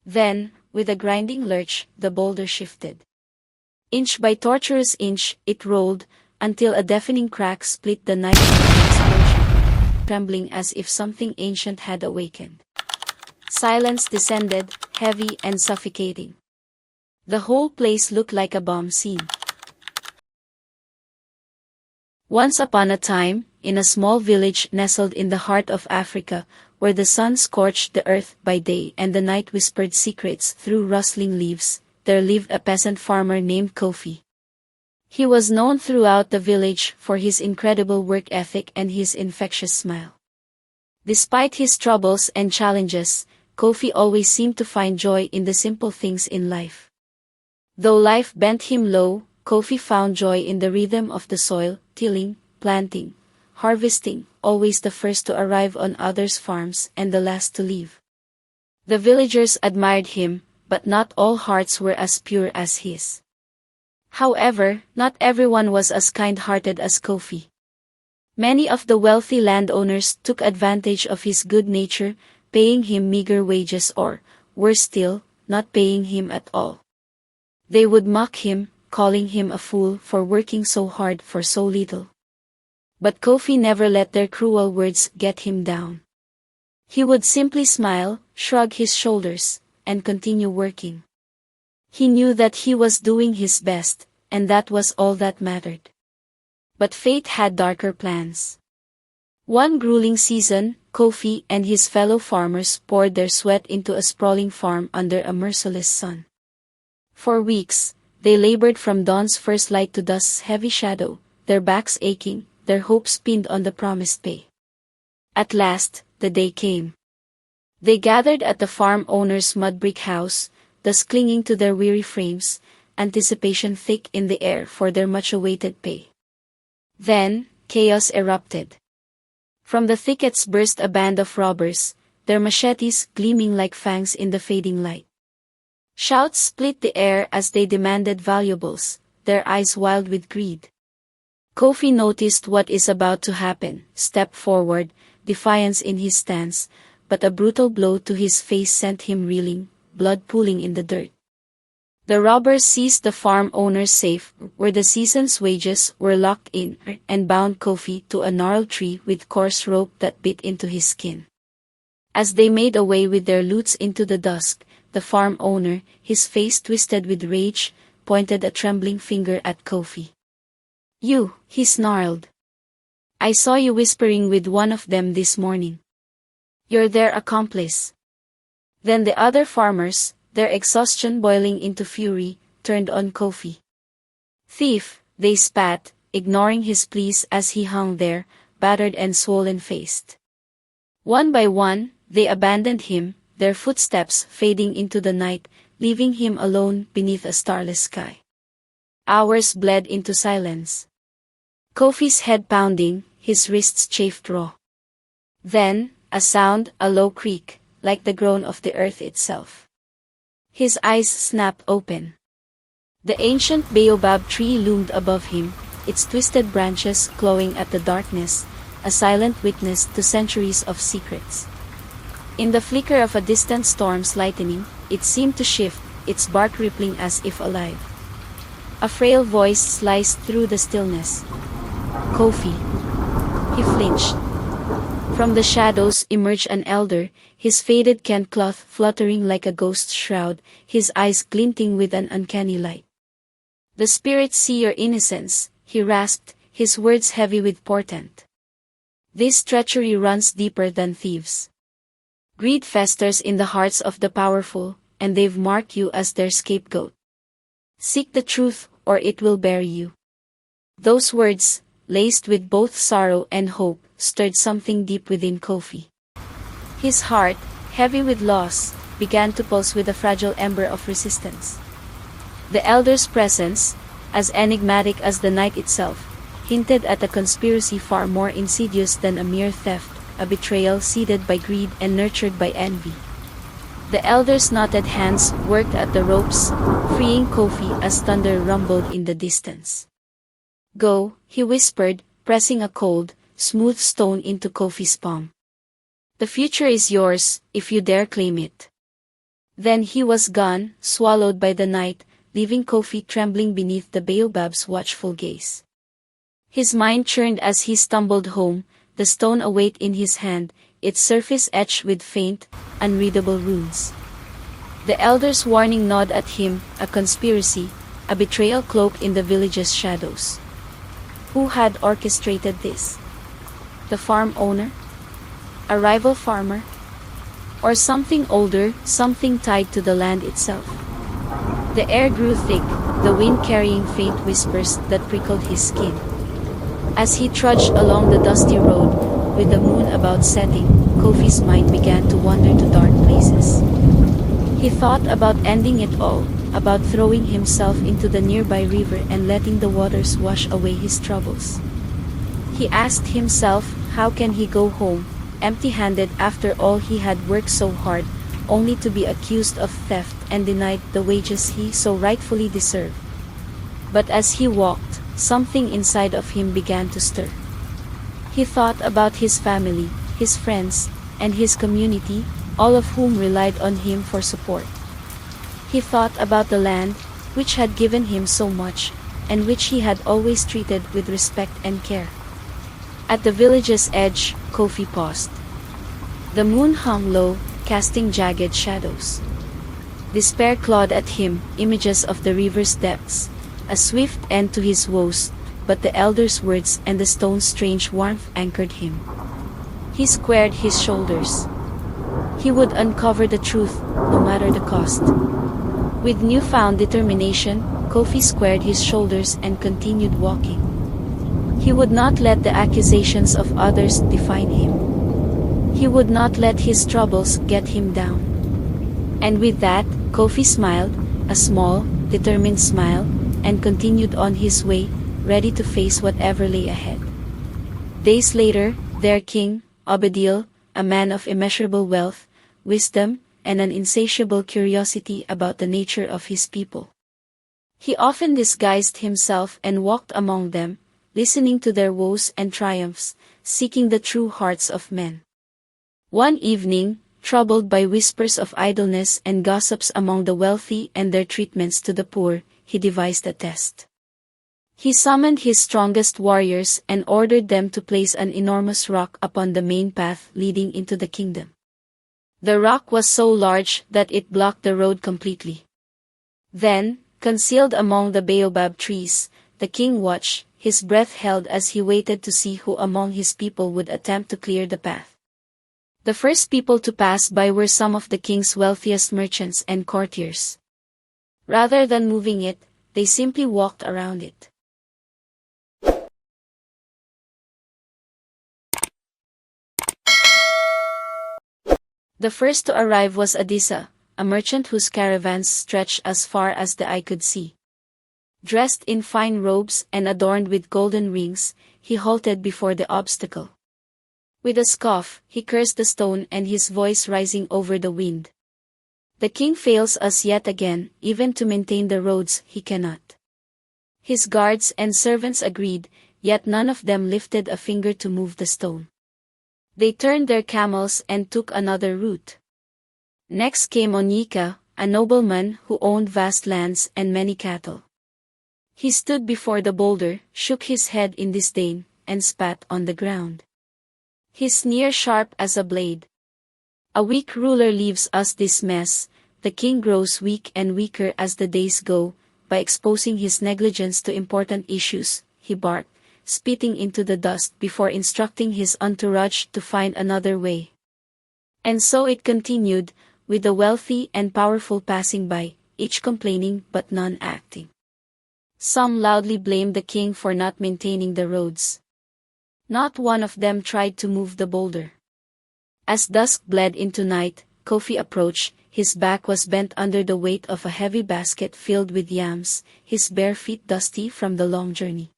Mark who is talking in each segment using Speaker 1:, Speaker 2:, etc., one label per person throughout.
Speaker 1: Then, with a grinding lurch, the boulder shifted. Inch by tortuous inch, it rolled, until a deafening crack split the night with an explosion, trembling as if something ancient had awakened. Silence descended, heavy and suffocating. The whole place looked like a bomb scene. Once upon a time, in a small village nestled in the heart of Africa, where the sun scorched the earth by day and the night whispered secrets through rustling leaves, there lived a peasant farmer named Kofi. He was known throughout the village for his incredible work ethic and his infectious smile. Despite his troubles and challenges, Kofi always seemed to find joy in the simple things in life. Though life bent him low, Kofi found joy in the rhythm of the soil, tilling, planting, harvesting, always the first to arrive on others' farms and the last to leave. The villagers admired him, but not all hearts were as pure as his. However, not everyone was as kind-hearted as Kofi. Many of the wealthy landowners took advantage of his good nature, paying him meager wages or, worse still, not paying him at all. They would mock him, calling him a fool for working so hard for so little. But Kofi never let their cruel words get him down. He would simply smile, shrug his shoulders, and continue working. He knew that he was doing his best, and that was all that mattered. But fate had darker plans. One grueling season, Kofi and his fellow farmers poured their sweat into a sprawling farm under a merciless sun. For weeks, they labored from dawn's first light to dusk's heavy shadow, their backs aching, their hopes pinned on the promised pay. At last, the day came. They gathered at the farm owner's mud brick house, thus clinging to their weary frames, anticipation thick in the air for their much-awaited pay. Then, chaos erupted. From the thickets burst a band of robbers, their machetes gleaming like fangs in the fading light. Shouts split the air as they demanded valuables, their eyes wild with greed. Kofi noticed what is about to happen, stepped forward, defiance in his stance, but a brutal blow to his face sent him reeling, blood pooling in the dirt. The robbers seized the farm owner's safe, where the season's wages were locked in, and bound Kofi to a gnarled tree with coarse rope that bit into his skin. As they made away with their loots into the dusk, the farm owner, his face twisted with rage, pointed a trembling finger at Kofi. "You," he snarled. "I saw you whispering with one of them this morning. You're their accomplice." Then the other farmers, their exhaustion boiling into fury, turned on Kofi. "Thief," they spat, ignoring his pleas as he hung there, battered and swollen-faced. One by one, they abandoned him, their footsteps fading into the night, leaving him alone beneath a starless sky. Hours bled into silence. Kofi's head pounding, his wrists chafed raw. Then, a sound, a low creak, like the groan of the earth itself. His eyes snapped open. The ancient baobab tree loomed above him, its twisted branches glowing at the darkness, a silent witness to centuries of secrets. In the flicker of a distant storm's lightning, it seemed to shift, its bark rippling as if alive. A frail voice sliced through the stillness. "Kofi." He flinched. From the shadows emerged an elder, his faded Kent cloth fluttering like a ghost shroud, his eyes glinting with an uncanny light. "The spirits see your innocence," he rasped, his words heavy with portent. "This treachery runs deeper than thieves. Greed festers in the hearts of the powerful, and they've marked you as their scapegoat. Seek the truth, or it will bury you." Those words, laced with both sorrow and hope, stirred something deep within Kofi. His heart, heavy with loss, began to pulse with a fragile ember of resistance. The elder's presence, as enigmatic as the night itself, hinted at a conspiracy far more insidious than a mere theft, a betrayal seeded by greed and nurtured by envy. The elder's knotted hands worked at the ropes, freeing Kofi as thunder rumbled in the distance. "Go," he whispered, pressing a cold, smooth stone into Kofi's palm. "The future is yours, if you dare claim it." Then he was gone, swallowed by the night, leaving Kofi trembling beneath the baobab's watchful gaze. His mind churned as he stumbled home, the stone await in his hand, its surface etched with faint, unreadable runes. The elder's warning gnawed at him, a conspiracy, a betrayal cloaked in the village's shadows. Who had orchestrated this? The farm owner? A rival farmer? Or something older, something tied to the land itself? The air grew thick, the wind carrying faint whispers that prickled his skin. As he trudged along the dusty road, with the moon about setting, Kofi's mind began to wander to dark places. He thought about ending it all, about throwing himself into the nearby river and letting the waters wash away his troubles. He asked himself, how can he go home, empty-handed after all he had worked so hard, only to be accused of theft and denied the wages he so rightfully deserved. But as he walked, something inside of him began to stir. He thought about his family, his friends, and his community, all of whom relied on him for support. He thought about the land, which had given him so much, and which he had always treated with respect and care. At the village's edge, Kofi paused. The moon hung low, casting jagged shadows. Despair clawed at him, images of the river's depths, a swift end to his woes, but the elder's words and the stone's strange warmth anchored him. He squared his shoulders. He would uncover the truth, no matter the cost. With newfound determination, Kofi squared his shoulders and continued walking. He would not let the accusations of others define him. He would not let his troubles get him down. And with that, Kofi smiled, a small, determined smile, and continued on his way, ready to face whatever lay ahead. Days later, their king, Obedil, a man of immeasurable wealth, wisdom, and an insatiable curiosity about the nature of his people. He often disguised himself and walked among them, listening to their woes and triumphs, seeking the true hearts of men. One evening, troubled by whispers of idleness and gossips among the wealthy and their treatments to the poor, he devised a test. He summoned his strongest warriors and ordered them to place an enormous rock upon the main path leading into the kingdom. The rock was so large that it blocked the road completely. Then, concealed among the baobab trees, the king watched, his breath held as he waited to see who among his people would attempt to clear the path. The first people to pass by were some of the king's wealthiest merchants and courtiers. Rather than moving it, they simply walked around it. The first to arrive was Adisa, a merchant whose caravans stretched as far as the eye could see. Dressed in fine robes and adorned with golden rings, he halted before the obstacle. With a scoff, he cursed the stone and his voice rising over the wind. The king fails us yet again, even to maintain the roads he cannot. His guards and servants agreed, yet none of them lifted a finger to move the stone. They turned their camels and took another route. Next came Onyika, a nobleman who owned vast lands and many cattle. He stood before the boulder, shook his head in disdain, and spat on the ground. His sneer sharp as a blade. A weak ruler leaves us this mess, the king grows weak and weaker as the days go, by exposing his negligence to important issues, he barked, spitting into the dust before instructing his entourage to find another way. And so it continued, with the wealthy and powerful passing by, each complaining but none acting. Some loudly blamed the king for not maintaining the roads. Not one of them tried to move the boulder. As dusk bled into night, Kofi approached, his back was bent under the weight of a heavy basket filled with yams, his bare feet dusty from the long journey.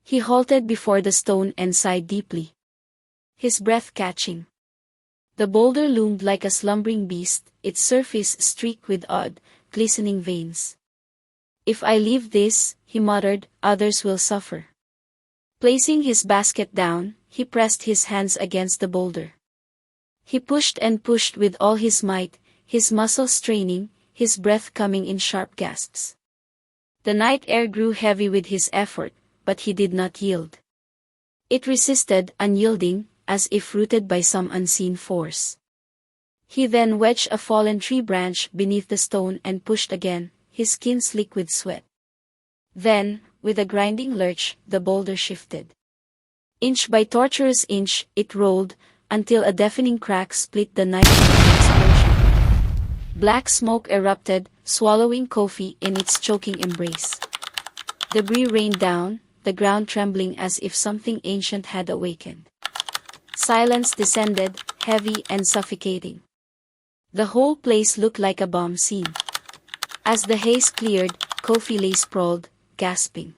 Speaker 1: He halted before the stone and sighed deeply, his breath catching. The boulder loomed like a slumbering beast, its surface streaked with odd, glistening veins. If I leave this, he muttered, others will suffer. Placing his basket down, he pressed his hands against the boulder. He pushed and pushed with all his might, his muscles straining, his breath coming in sharp gasps. The night air grew heavy with his effort, but he did not yield. It resisted, unyielding, as if rooted by some unseen force. He then wedged a fallen tree branch beneath the stone and pushed again, his skin slick with sweat. Then, with a grinding lurch, the boulder shifted. Inch by tortuous inch, it rolled, until a deafening crack split the night with an explosion. Black smoke erupted, swallowing Kofi in its choking embrace. Debris rained down, the ground trembling as if something ancient had awakened. Silence descended, heavy and suffocating. The whole place looked like a bomb scene. As the haze cleared, Kofi lay sprawled, gasping.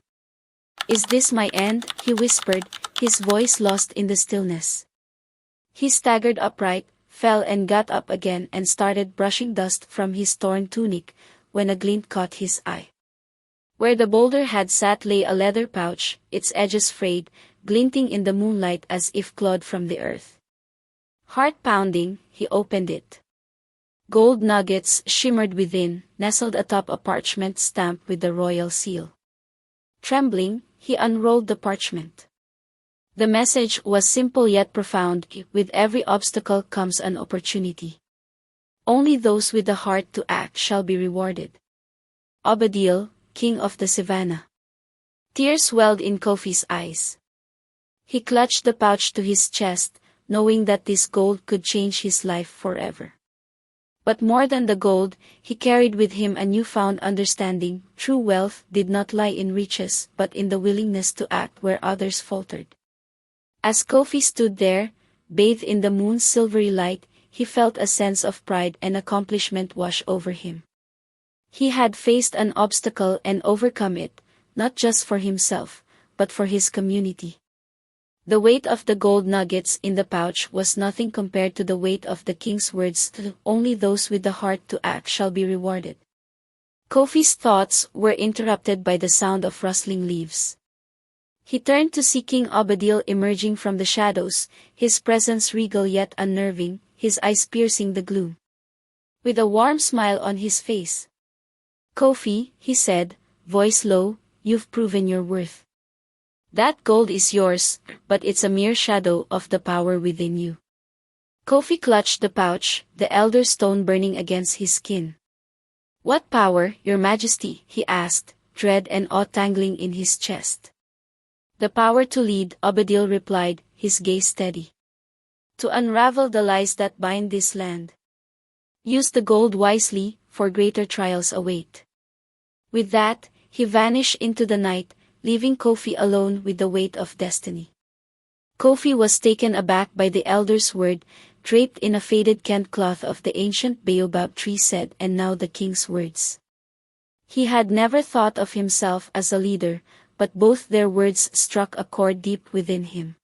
Speaker 1: "Is this my end?" he whispered, his voice lost in the stillness. He staggered upright, fell and got up again and started brushing dust from his torn tunic, when a glint caught his eye. Where the boulder had sat lay a leather pouch, its edges frayed, glinting in the moonlight as if clawed from the earth. Heart pounding, he opened it. Gold nuggets shimmered within, nestled atop a parchment stamped with the royal seal. Trembling, he unrolled the parchment. The message was simple yet profound: with every obstacle comes an opportunity. Only those with the heart to act shall be rewarded. Obadiel, king of the savannah. Tears welled in Kofi's eyes. He clutched the pouch to his chest, knowing that this gold could change his life forever. But more than the gold, he carried with him a newfound understanding. True wealth did not lie in riches but in the willingness to act where others faltered. As Kofi stood there, bathed in the moon's silvery light, he felt a sense of pride and accomplishment wash over him. He had faced an obstacle and overcome it, not just for himself, but for his community. The weight of the gold nuggets in the pouch was nothing compared to the weight of the king's words: "Only those with the heart to act shall be rewarded." Kofi's thoughts were interrupted by the sound of rustling leaves. He turned to see King Obadiel emerging from the shadows, his presence regal yet unnerving, his eyes piercing the gloom. With a warm smile on his face, "Kofi," he said, voice low, "you've proven your worth. That gold is yours, but it's a mere shadow of the power within you." Kofi clutched the pouch, the elder stone burning against his skin. "What power, your majesty?" he asked, dread and awe tangling in his chest. "The power to lead," Obadiel replied, his gaze steady. "To unravel the lies that bind this land. Use the gold wisely, for greater trials await." With that, he vanished into the night, leaving Kofi alone with the weight of destiny. Kofi was taken aback by the elder's word, draped in a faded Kent cloth of the ancient baobab tree said, and now the king's words. He had never thought of himself as a leader, but both their words struck a chord deep within him.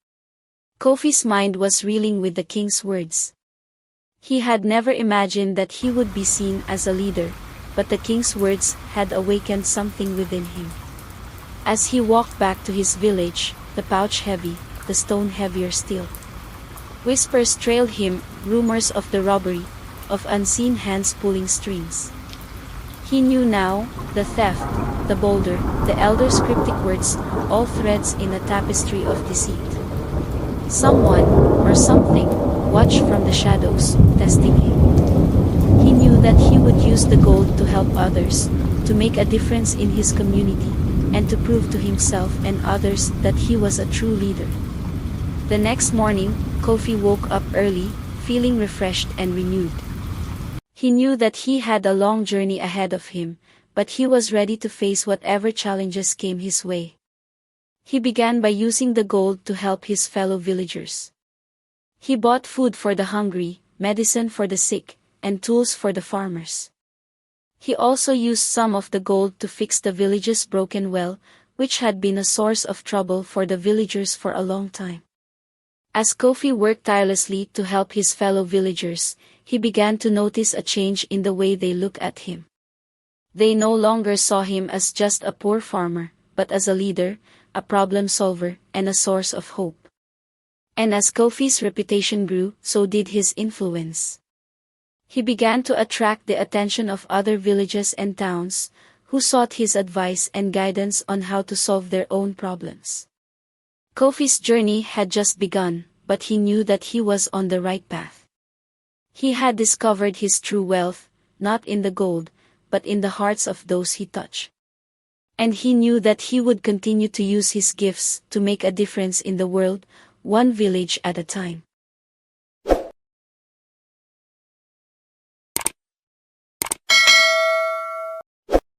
Speaker 1: Kofi's mind was reeling with the king's words. He had never imagined that he would be seen as a leader, but the king's words had awakened something within him. As he walked back to his village, the pouch heavy, the stone heavier still. Whispers trailed him, rumors of the robbery, of unseen hands pulling strings. He knew now, the theft, the boulder, the elder's cryptic words, all threads in a tapestry of deceit. Someone, or something, watched from the shadows, testing him. He knew that he would use the gold to help others, to make a difference in his community, and to prove to himself and others that he was a true leader. The next morning, Kofi woke up early, feeling refreshed and renewed. He knew that he had a long journey ahead of him, but he was ready to face whatever challenges came his way. He began by using the gold to help his fellow villagers. He bought food for the hungry, medicine for the sick, and tools for the farmers. He also used some of the gold to fix the village's broken well, which had been a source of trouble for the villagers for a long time. As Kofi worked tirelessly to help his fellow villagers, he began to notice a change in the way they looked at him. They no longer saw him as just a poor farmer, but as a leader, a problem solver, and a source of hope. And as Kofi's reputation grew, so did his influence. He began to attract the attention of other villages and towns, who sought his advice and guidance on how to solve their own problems. Kofi's journey had just begun, but he knew that he was on the right path. He had discovered his true wealth, not in the gold, but in the hearts of those he touched. And he knew that he would continue to use his gifts to make a difference in the world, one village at a time.